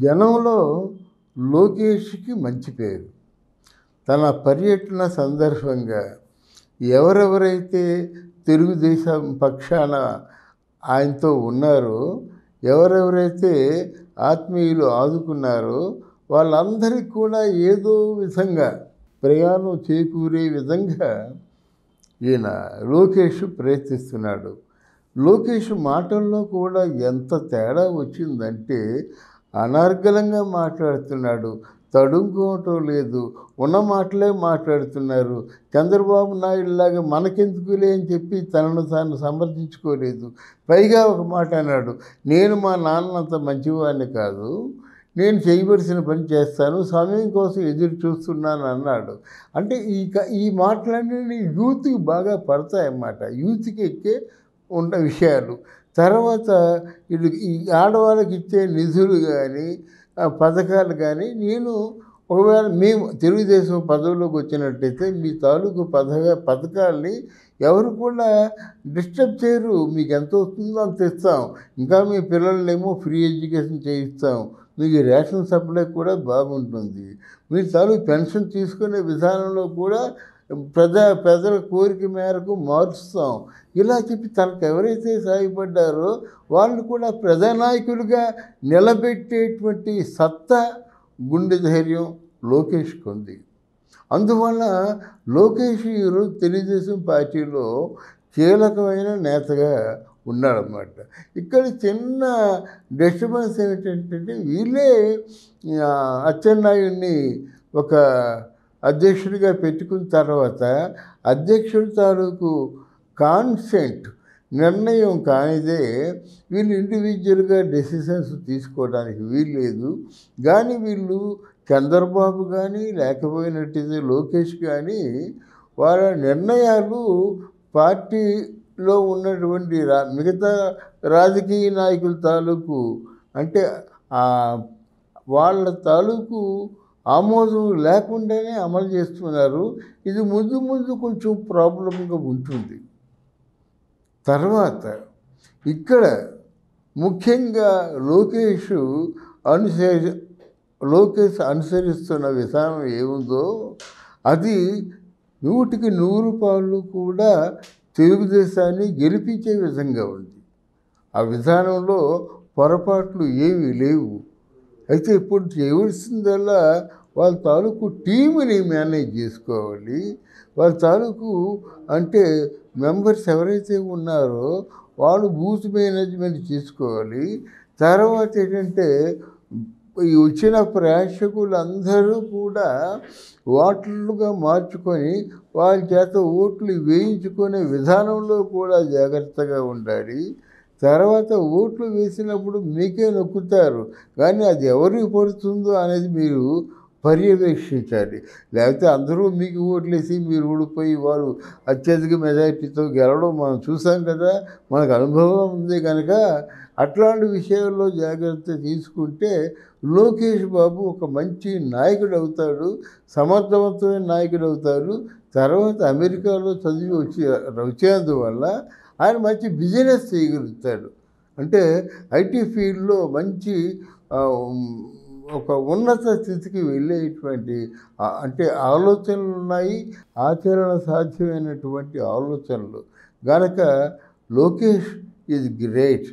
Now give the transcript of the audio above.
జనంలో లోకేష్‌కి మంచి పేరు. తన పర్యటన సందర్భంగా ఎవరెవరైతే తెలుగుదేశం పక్షాన ఆయనతో ఉన్నారో, ఎవరెవరైతే ఆత్మీయులు ఆదుకున్నారో, వాళ్ళందరికీ కూడా ఏదో విధంగా ప్రయాణం చేకూరే విధంగా ఈయన లోకేష్ ప్రయత్నిస్తున్నాడు. లోకేష్ మాటల్లో కూడా ఎంత తేడా వచ్చిందంటే అనర్గళంగా మాట్లాడుతున్నాడు. తడుముకోవటం లేదు. ఉన్న మాటలే మాట్లాడుతున్నారు. చంద్రబాబు నాయుడులాగా మనకెందుకులే అని చెప్పి తనను తాను సమర్థించుకోలేదు. పైగా ఒక మాట అన్నాడు, నేను మా నాన్నంత మంచివాడిని కాదు, నేను చేయవలసిన పని చేస్తాను, సమయం కోసం ఎదురు చూస్తున్నాను అన్నాడు. అంటే ఈ మాటలన్నీ యూత్కి బాగా పడతాయన్నమాట. యూత్కి ఎక్కే ఉన్న విషయాలు. తర్వాత ఇది ఈ ఆడవాళ్ళకి ఇచ్చే నిధులు కానీ పథకాలు కానీ నేను ఒకవేళ మేము తెలుగుదేశం పదవిలోకి వచ్చినట్టయితే మీ తాలూకు పథకాల్ని ఎవరు కూడా డిస్టర్బ్ చేయరు. మీకు ఎంత వస్తుందో అంత ఇస్తాం. ఇంకా మీ పిల్లలనేమో ఫ్రీ ఎడ్యుకేషన్ చేయిస్తాం. మీకు రేషన్ సప్లై కూడా బాగుంటుంది. మీ తాలూకు పెన్షన్ తీసుకునే విధానంలో కూడా ప్రజల కోరిక మేరకు మారుస్తాం. ఇలా చెప్పి తనకు ఎవరైతే సాయపడ్డారో వాళ్ళు కూడా ప్రజానాయకులుగా నిలబెట్టేటువంటి సత్తా, గుండె ధైర్యం లోకేష్కి ఉంది. అందువల్ల లోకేష్ ఈరోజు తెలుగుదేశం పార్టీలో కీలకమైన నేతగా ఉన్నాడన్నమాట. ఇక్కడ చిన్న డిస్టర్బెన్స్ ఏమిటంటే వీళ్ళే అచ్చెన్నాయుడిని ఒక అధ్యక్షుడిగా పెట్టుకున్న తర్వాత అధ్యక్షుడి తాలూకు కాన్సెంట్ నిర్ణయం కానిదే వీళ్ళు ఇండివిజువల్గా డెసిషన్స్ తీసుకోవడానికి వీల్లేదు. కానీ వీళ్ళు చంద్రబాబు కానీ లేకపోయినట్టయితే లోకేష్ కానీ వాళ్ళ నిర్ణయాలు పార్టీలో ఉన్నటువంటి మిగతా రాజకీయ నాయకుల తాలూకు అంటే వాళ్ళ తాలూకు ఆమోదం లేకుండానే అమలు చేస్తున్నారు. ఇది ముందు కొంచెం ప్రాబ్లంగా ఉంటుంది. తర్వాత ఇక్కడ ముఖ్యంగా లోకేష్ అనుసరిస్తున్న విధానం ఏముందో అది 100కి 100 కూడా తెలుగుదేశాన్ని గెలిపించే విధంగా ఉంది. ఆ విధానంలో పొరపాట్లు ఏమీ లేవు. అయితే ఇప్పుడు చేయవలసిందల్లా వాళ్ళ తాలూకు టీముని మేనేజ్ చేసుకోవాలి. వాళ్ళ తాలూకు అంటే మెంబర్స్ ఎవరైతే ఉన్నారో వాళ్ళు బూత్ మేనేజ్మెంట్ చేసుకోవాలి. తర్వాత ఏంటంటే ఈ వచ్చిన ప్రేక్షకులందరూ కూడా ఓట్లుగా మార్చుకొని వాళ్ళ చేత ఓట్లు వేయించుకునే విధానంలో కూడా జాగ్రత్తగా ఉండాలి. తర్వాత ఓట్లు వేసినప్పుడు మీకే నొక్కుతారు, కానీ అది ఎవరికి పడుతుందో అనేది మీరు పర్యవేక్షించాలి. లేకపోతే అందరూ మీకు ఓట్లేసి మీరు ఓడిపోయి వారు అత్యధిక మెజారిటీతో గెలవడం మనం చూసాం కదా, మనకు అనుభవం ఉంది కనుక అట్లాంటి విషయాల్లో జాగ్రత్త తీసుకుంటే లోకేష్ బాబు ఒక మంచి నాయకుడు అవుతాడు, సమర్థవంతమైన నాయకుడు అవుతారు. తర్వాత అమెరికాలో చదివి వచ్చేందువల్ల ఆయన మంచి బిజినెస్ చేయగలుగుతాడు. అంటే ఐటీ ఫీల్డ్లో మంచి ఒక ఉన్నత స్థితికి వెళ్ళేటువంటి అంటే ఆలోచనలు ఉన్నాయి, ఆచరణ సాధ్యమైనటువంటి ఆలోచనలు. కనుక లోకేష్ ఈజ్ గ్రేట్.